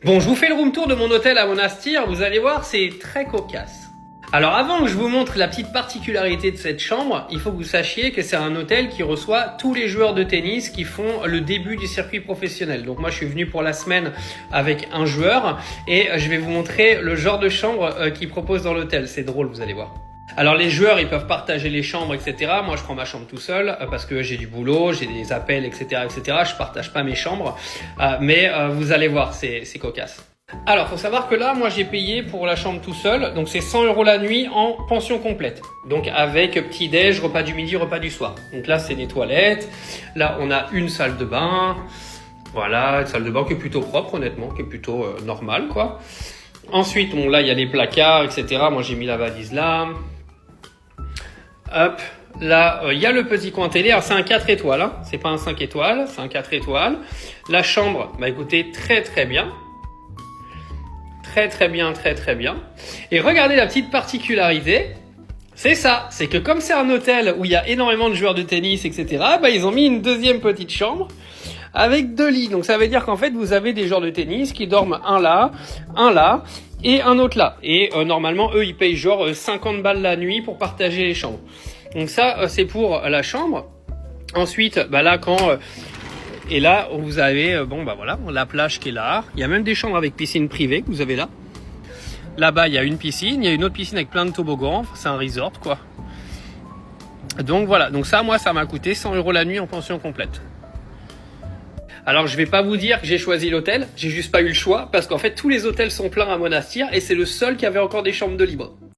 Bon, je vous fais le room tour de mon hôtel à Monastir, vous allez voir, c'est très cocasse. Alors avant que je vous montre la petite particularité de cette chambre, il faut que vous sachiez que c'est un hôtel qui reçoit tous les joueurs de tennis qui font le début du circuit professionnel. Donc moi je suis venu pour la semaine avec un joueur et je vais vous montrer le genre de chambre qu'il propose dans l'hôtel. C'est drôle, vous allez voir. Alors les joueurs ils peuvent partager les chambres etc. Moi je prends ma chambre tout seul parce que j'ai du boulot, j'ai des appels etc. Je partage pas mes chambres mais vous allez voir c'est cocasse. Alors faut savoir que là moi j'ai payé pour la chambre tout seul, donc c'est 100 € la nuit en pension complète. Donc avec petit déj, repas du midi, repas du soir. Donc là c'est des toilettes, là on a une salle de bain, voilà, une salle de bain qui est plutôt propre honnêtement, qui est plutôt normale quoi. Ensuite bon là il y a les placards etc. Moi j'ai mis la valise là. Hop, là, il y a le petit coin télé. Alors, c'est un 4 étoiles, hein. C'est pas un 5 étoiles, c'est un 4 étoiles. La chambre, bah écoutez, très bien. Très bien. Et regardez la petite particularité. C'est ça, c'est que comme c'est un hôtel où il y a énormément de joueurs de tennis, etc., bah ils ont mis une deuxième petite chambre avec 2 lits. Donc ça veut dire qu'en fait, vous avez des joueurs de tennis qui dorment un là et un autre là. Et normalement, eux, ils payent genre 50 balles la nuit pour partager les chambres. Donc ça, c'est pour la chambre. Ensuite, bah là, et là, vous avez, bon, bah voilà, la plage qui est là. Il y a même des chambres avec piscine privée que vous avez là. Là-bas, il y a une piscine. Il y a une autre piscine avec plein de toboggans. C'est un resort, quoi. Donc voilà. Donc ça, moi, ça m'a coûté 100 € la nuit en pension complète. Alors je vais pas vous dire que j'ai choisi l'hôtel, j'ai juste pas eu le choix parce qu'en fait tous les hôtels sont pleins à Monastir et c'est le seul qui avait encore des chambres de libre.